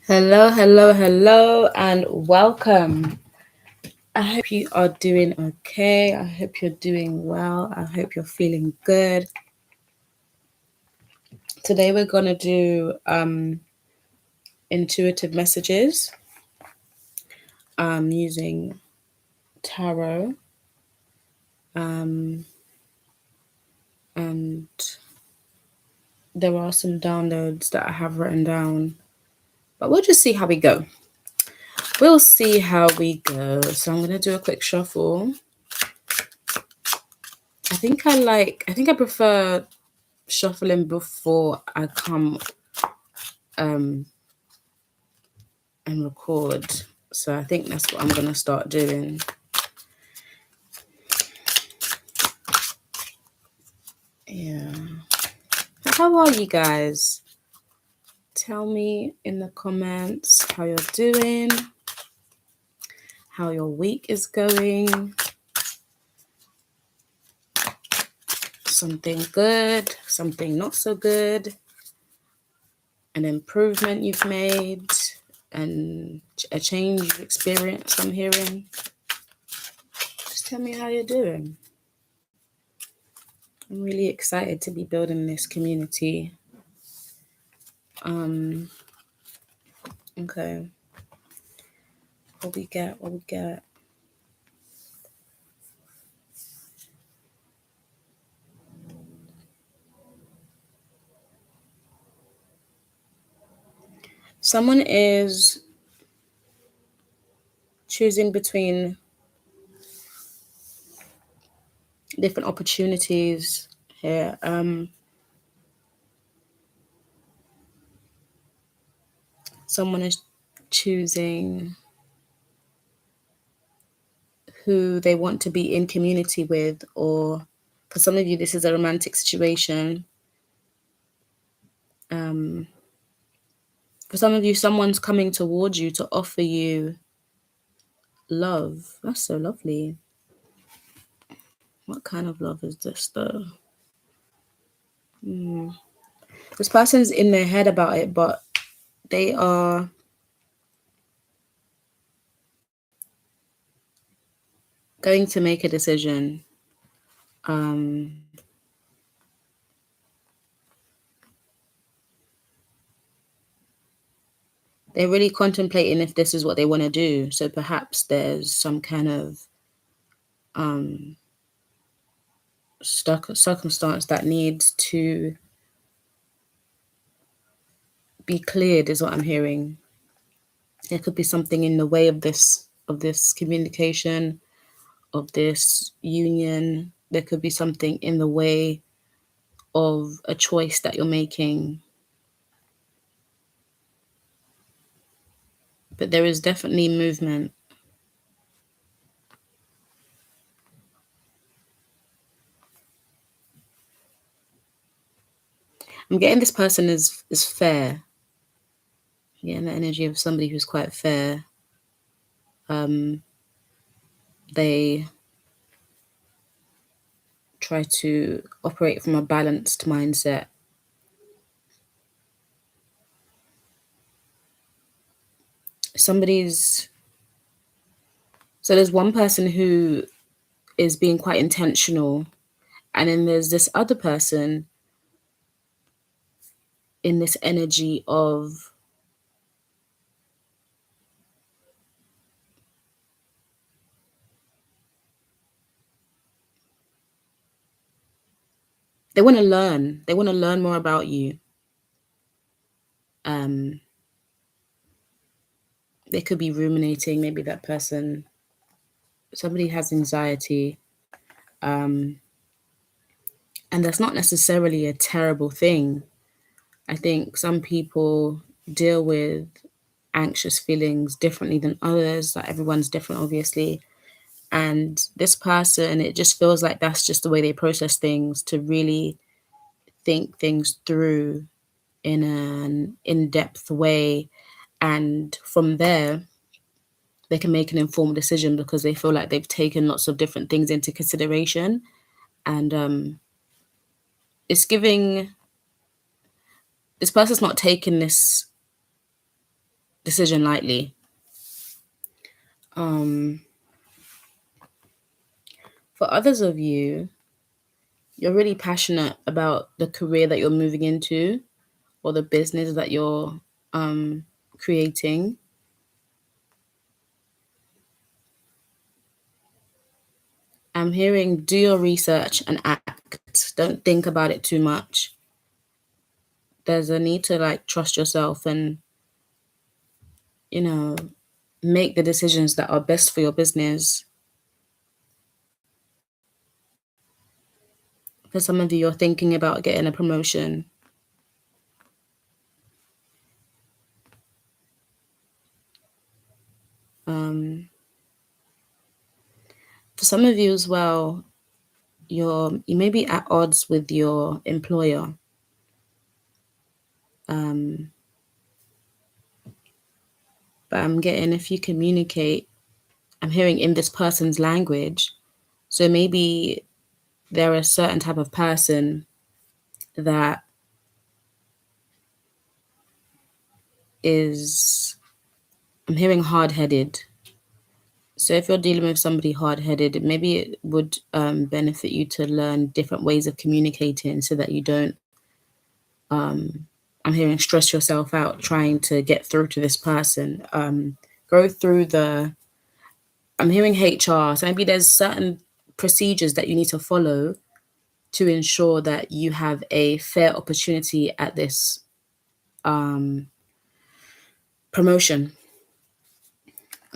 Hello, hello, hello, and welcome. I hope you are doing okay. I hope you're doing well. I hope you're feeling good. Today we're gonna do intuitive messages using tarot and there are some downloads that I have written down, but we'll just see how we go. We'll see how we go. So I'm gonna do a quick shuffle. I think I prefer shuffling before I come and record. So I think that's what I'm gonna start doing. Yeah. How are you guys? Tell me in the comments how you're doing, how your week is going. Something good, something not so good, an improvement you've made, and a change you've experienced, I'm hearing. Just tell me how you're doing. I'm really excited to be building this community. Okay. What we got? Someone is choosing between different opportunities here. Someone is choosing who they want to be in community with, or for some of you, this is a romantic situation. For some of you, someone's coming towards you to offer you love. That's so lovely. What kind of love is this, though? This person's in their head about it, but they are going to make a decision. They're really contemplating if this is what they want to do. So perhaps there's some kind of circumstance that needs to be cleared, is what I'm hearing. There could be something in the way of this communication, of this union. There could be something in the way of a choice that you're making. But there is definitely movement. I'm getting this person is fair. I'm getting the energy of somebody who's quite fair. They try to operate from a balanced mindset. So there's one person who is being quite intentional, and then there's this other person in this energy of they want to learn more about you. They could be ruminating. Maybe that person, somebody has anxiety, and that's not necessarily a terrible thing. I think some people deal with anxious feelings differently than others. Like, everyone's different, obviously. And this person, it just feels like that's just the way they process things, to really think things through in an in-depth way. And from there, they can make an informed decision because they feel like they've taken lots of different things into consideration. And it's giving, this person's not taking this decision lightly. For others of you, you're really passionate about the career that you're moving into or the business that you're creating. I'm hearing do your research and act. Don't think about it too much. There's a need to like trust yourself and, you know, make the decisions that are best for your business. For some of you, you're thinking about getting a promotion. For some of you as well, you may be at odds with your employer. But I'm getting, if you communicate, I'm hearing in this person's language. So maybe they're a certain type of person that is, I'm hearing hard-headed. So if you're dealing with somebody hard-headed, maybe it would benefit you to learn different ways of communicating so that you don't, I'm hearing stress yourself out trying to get through to this person. Go through I'm hearing HR. So maybe there's certain procedures that you need to follow to ensure that you have a fair opportunity at this promotion.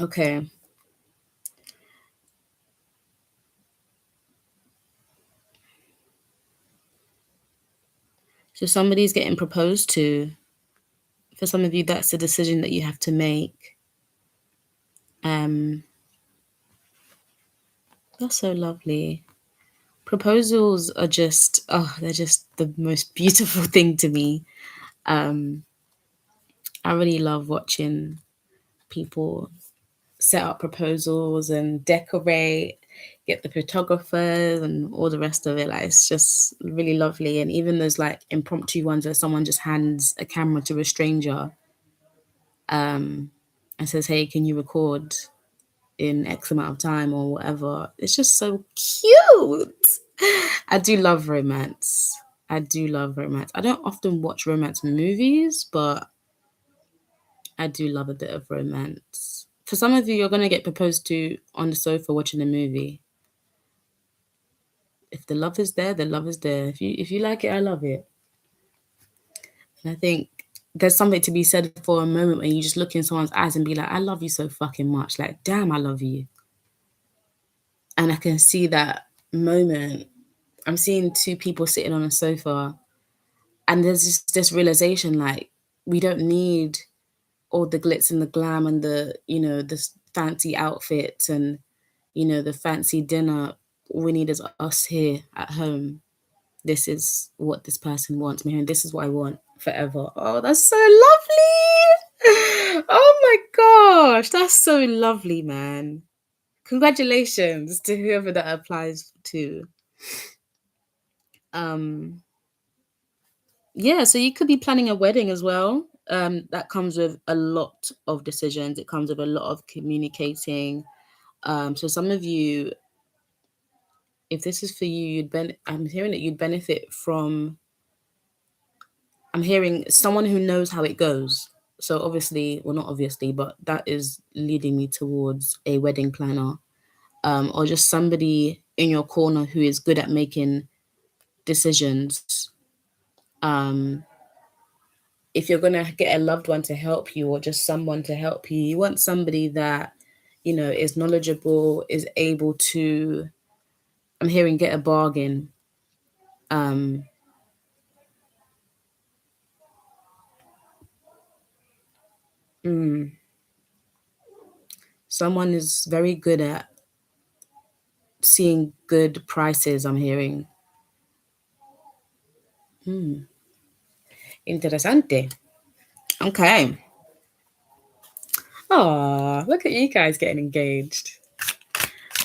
Okay. So somebody's getting proposed to. For some of you, that's a decision that you have to make. That's so lovely. Proposals are just, they're just the most beautiful thing to me. I really love watching people set up proposals and decorate, get the photographers and all the rest of it. Like it's just really lovely. And even those like impromptu ones where someone just hands a camera to a stranger and says, "Hey, can you record in X amount of time or whatever?" It's just so cute. I do love romance. I do love romance. I don't often watch romance movies, but I do love a bit of romance. For some of you, you're going to get proposed to on the sofa watching a movie. If the love is there, the love is there. If you like it, I love it. And I think there's something to be said for a moment when you just look in someone's eyes and be like, I love you so fucking much. Like, damn, I love you. And I can see that moment. I'm seeing two people sitting on a sofa and there's just this realization like, we don't need all the glitz and the glam and the, the fancy outfits and, the fancy dinner. All we need is us here at home. This is what this person wants me, and this is what I want forever. Oh, that's so lovely. Oh my gosh, that's so lovely, man. Congratulations to whoever that applies to. Yeah, so you could be planning a wedding as well. That comes with a lot of decisions. It comes with a lot of communicating. So some of you, if this is for you, I'm hearing that you'd benefit from, I'm hearing someone who knows how it goes. So obviously, well, not obviously, but that is leading me towards a wedding planner, or just somebody in your corner who is good at making decisions. If you're going to get a loved one to help you or just someone to help you, you want somebody that, is knowledgeable, is able to, I'm hearing, get a bargain. Someone is very good at seeing good prices, I'm hearing. Interessante. Okay. Oh, look at you guys getting engaged.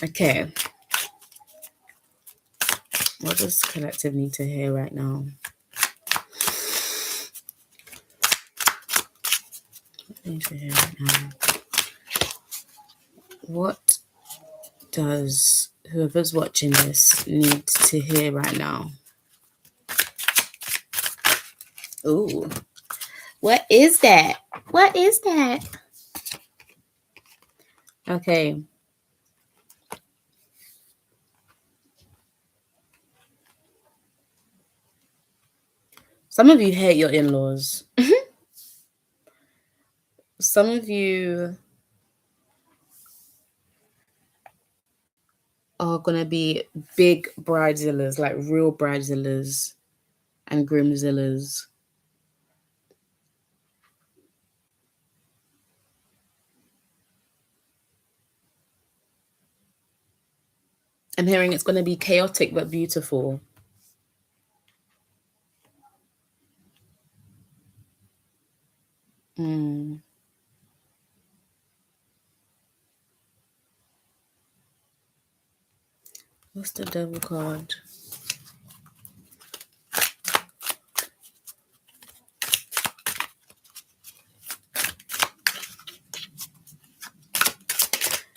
Okay. What does collective need to hear right now? need to hear it now. What does whoever's watching this need to hear right now? Ooh. What is that? What is that? Okay. Some of you hate your in-laws. Some of you are gonna be big bridezillas, like real bridezillas and groomzillas. I'm hearing it's gonna be chaotic but beautiful. Mm. What's the devil card?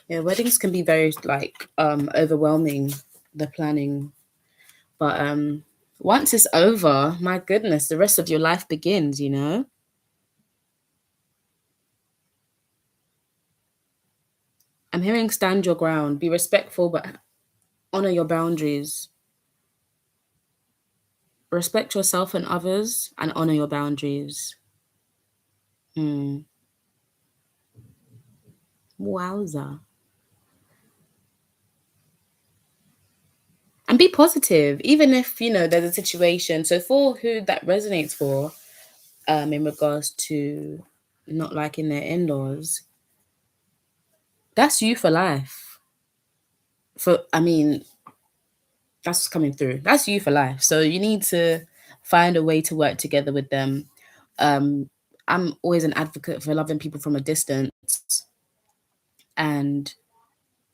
Yeah, weddings can be very like overwhelming, the planning. But once it's over, my goodness, the rest of your life begins, you know? I'm hearing stand your ground, be respectful, but honor your boundaries. Respect yourself and others and honor your boundaries. Mm. Wowza. And be positive, even if, you know, there's a situation. So for who that resonates for, in regards to not liking their in-laws, that's you for life. I mean, that's coming through. That's you for life. So you need to find a way to work together with them. Um, I'm always an advocate for loving people from a distance. And,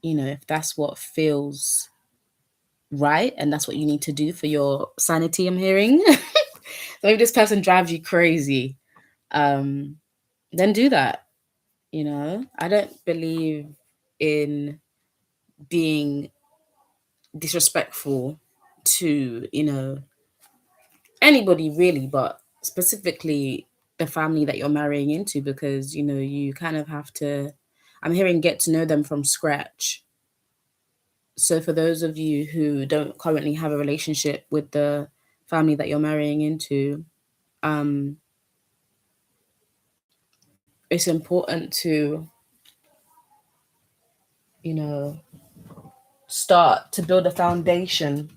you know, if that's what feels right and that's what you need to do for your sanity, I'm hearing. So maybe this person drives you crazy. Um, then do that. You know, I don't believe in being disrespectful to, you know, anybody really, but specifically the family that you're marrying into, because, you know, you kind of have to, I'm hearing, get to know them from scratch. So for those of you who don't currently have a relationship with the family that you're marrying into, um, it's important to, you know, start to build a foundation.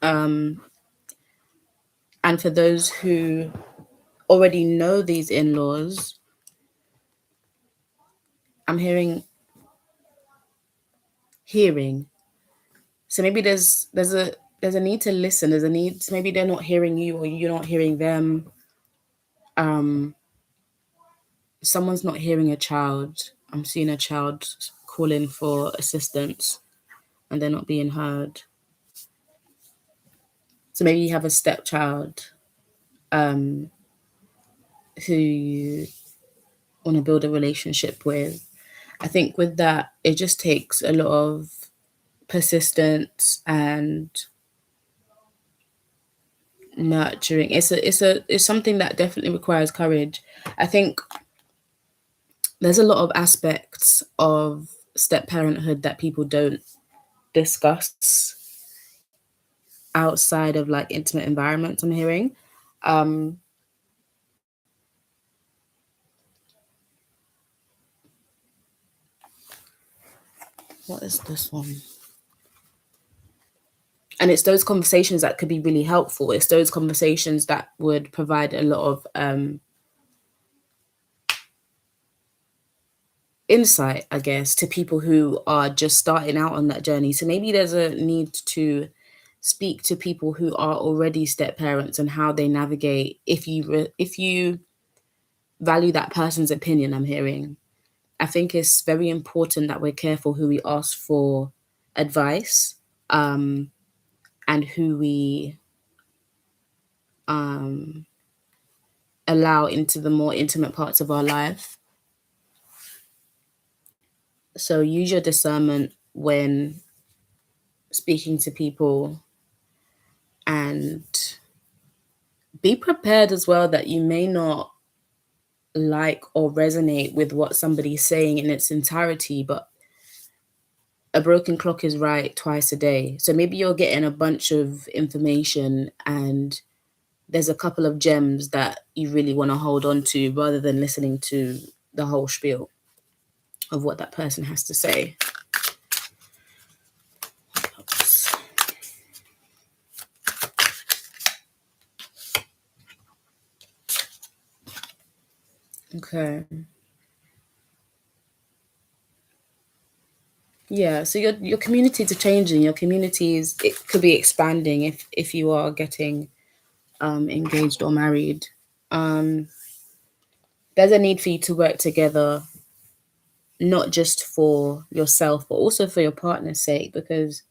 Um, and for those who already know these in-laws, I'm hearing. So maybe there's a need to listen. There's a need. Maybe they're not hearing you, or you're not hearing them. Um, Someone's not hearing a child. I'm seeing a child calling for assistance, and they're not being heard. So maybe you have a stepchild um, who you want to build a relationship with. I think with that, it just takes a lot of persistence and nurturing. It's something that definitely requires courage. I think there's a lot of aspects of step parenthood that people don't discuss outside of like intimate environments, I'm hearing. Um, what is this one? And it's those conversations that could be really helpful. It's those conversations that would provide a lot of insight, I guess, to people who are just starting out on that journey. So maybe there's a need to speak to people who are already step parents and how they navigate. If you value that person's opinion, I'm hearing, I think it's very important that we're careful who we ask for advice, and who we allow into the more intimate parts of our life. So use your discernment when speaking to people, and be prepared as well that you may not like or resonate with what somebody's saying in its entirety, but a broken clock is right twice a day. So maybe you're getting a bunch of information and there's a couple of gems that you really want to hold on to rather than listening to the whole spiel of what that person has to say. Okay. Yeah, so your communities are changing. Your communities, it could be expanding if you are getting engaged or married. Um, there's a need for you to work together, not just for yourself, but also for your partner's sake, because,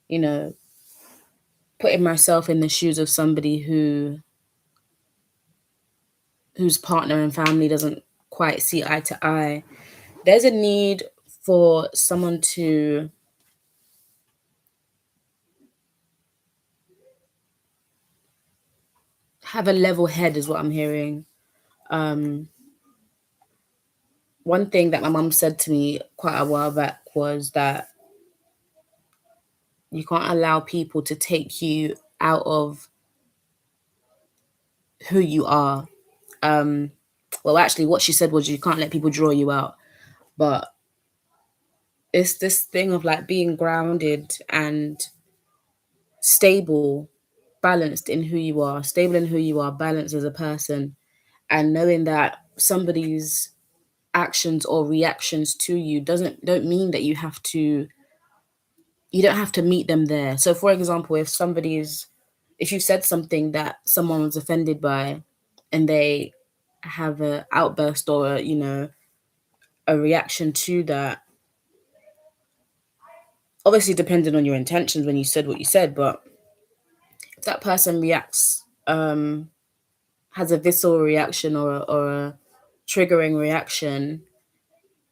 you know, putting myself in the shoes of somebody whose partner and family doesn't quite see eye to eye, there's a need for someone to have a level head, is what I'm hearing. Um, One thing that my mum said to me quite a while back was that you can't allow people to take you out of who you are. Um, well, actually, what she said was you can't let people draw you out. But it's this thing of like being grounded and stable, balanced in who you are, stable in who you are, balanced as a person, and knowing that somebody's actions or reactions to you don't mean that you don't have to meet them there. So for example, if you said something that someone was offended by and they have a outburst or a reaction to that, obviously depending on your intentions when you said what you said, but if that person reacts, has a visceral reaction or a triggering reaction,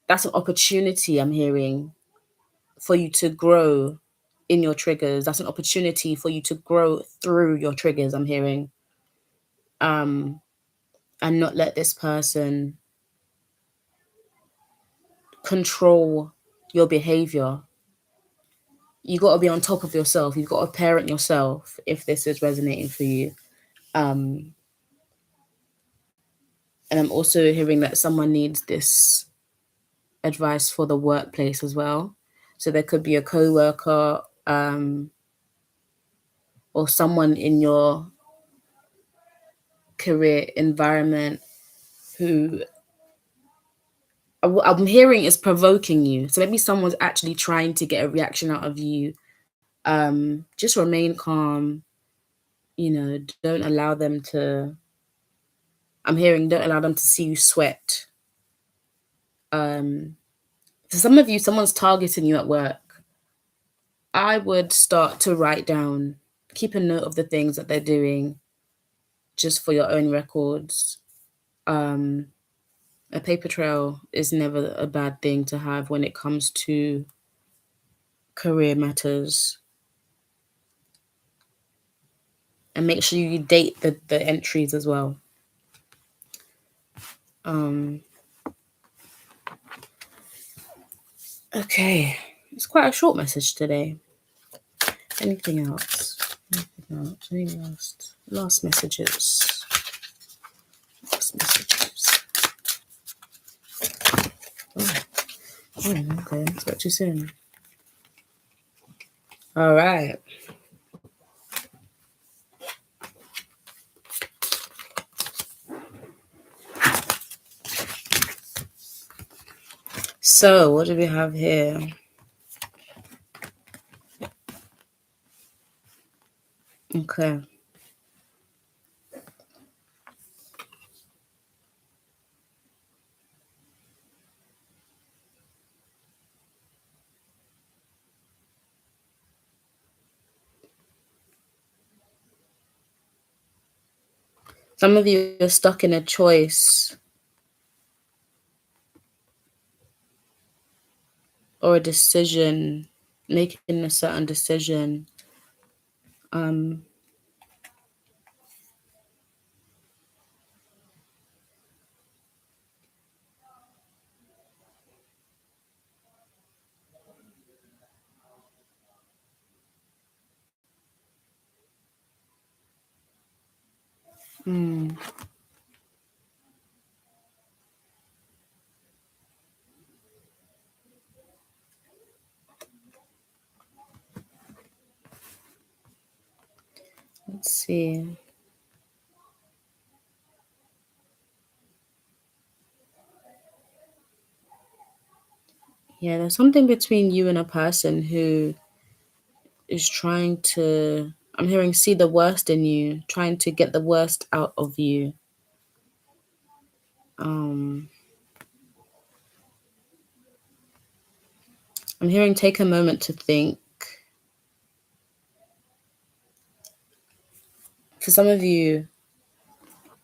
that's an opportunity I'm hearing for you to grow in your triggers. That's an opportunity for you to grow through your triggers, I'm hearing. um, and not let this person control your behavior. You got to be on top of yourself. You've got to parent yourself if this is resonating for you. Um, and I'm also hearing that someone needs this advice for the workplace as well. So there could be a coworker, or someone in your career environment who I'm hearing is provoking you. So maybe someone's actually trying to get a reaction out of you. Just remain calm. Don't allow them to. I'm hearing don't allow them to see you sweat. For some of you, someone's targeting you at work. I would start to write down, keep a note of the things that they're doing, just for your own records. Um, a paper trail is never a bad thing to have when it comes to career matters. And make sure you date the entries as well. Um, okay, it's quite a short message today. Anything else? Anything else? Any last messages? Last messages. Oh, okay. That's what you're saying. All right. So, what do we have here? Okay. Some of you are stuck in a choice or a decision, making a certain decision. Um, mm, let's see. Yeah, there's something between you and a person who is trying to, I'm hearing, see the worst in you, trying to get the worst out of you. Um, I'm hearing take a moment to think. For some of you,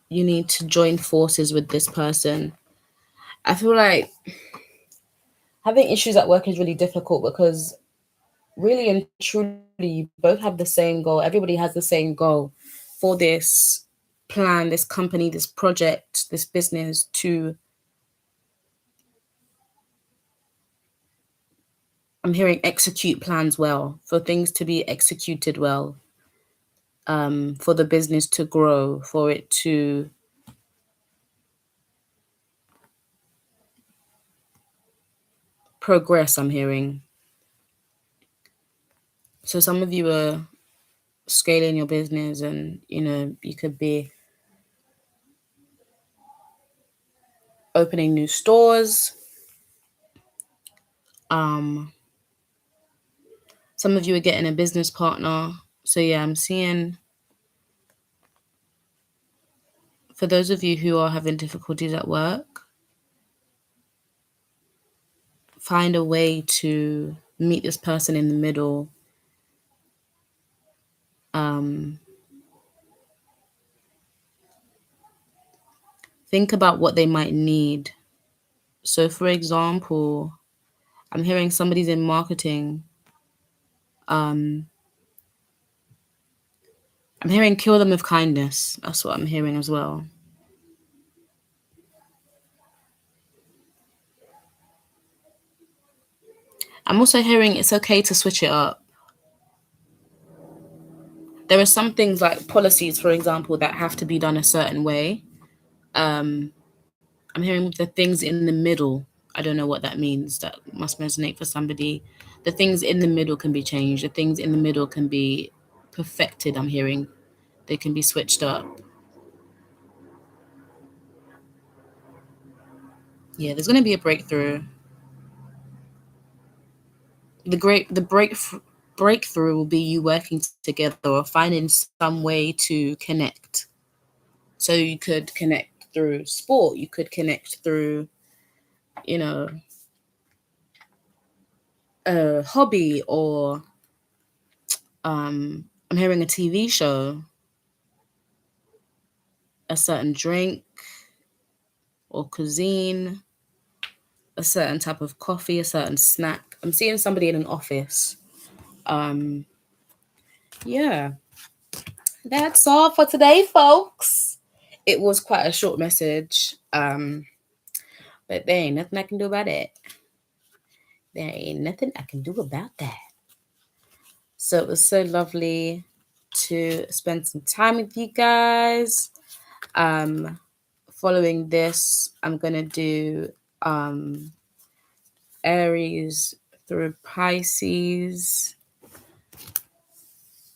you need to join forces with this person. I feel like having issues at work is really difficult because really and truly, you both have the same goal. Everybody has the same goal for this plan, this company, this project, this business to, I'm hearing execute plans well, for things to be executed well, for the business to grow, for it to progress, I'm hearing. So some of you are scaling your business and, you could be opening new stores. Um, some of you are getting a business partner. So yeah, I'm seeing for those of you who are having difficulties at work, find a way to meet this person in the middle. Think about what they might need. So for example, I'm hearing somebody's in marketing. I'm hearing kill them with kindness. That's what I'm hearing as well. I'm also hearing it's okay to switch it up. There are some things like policies, for example, that have to be done a certain way. I'm hearing the things in the middle. I don't know what that means. That must resonate for somebody. The things in the middle can be changed. The things in the middle can be perfected. I'm hearing they can be switched up. Yeah, there's going to be a breakthrough. The breakthrough will be you working together or finding some way to connect. So you could connect through sport. You could connect through, you know, a hobby or I'm hearing a TV show, a certain drink or cuisine, a certain type of coffee, a certain snack. I'm seeing somebody in an office. Um, yeah, that's all for today, folks. It was quite a short message, but there ain't nothing I can do about it. There ain't nothing I can do about that. So it was so lovely to spend some time with you guys. Following this, I'm gonna do Aries through Pisces.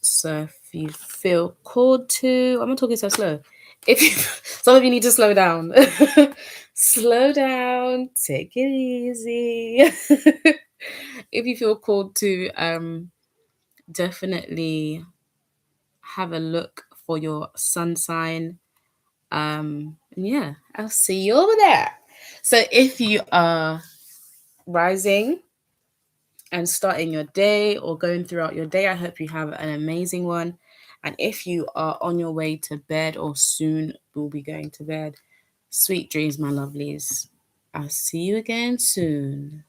So if you feel called to, I'm not talking so slow. If you, some of you need to slow down, slow down, take it easy. If you feel called to, definitely have a look for your sun sign. And yeah, I'll see you over there. So if you are rising and starting your day or going throughout your day, I hope you have an amazing one. And if you are on your way to bed or soon will be going to bed. Sweet dreams, my lovelies. I'll see you again soon.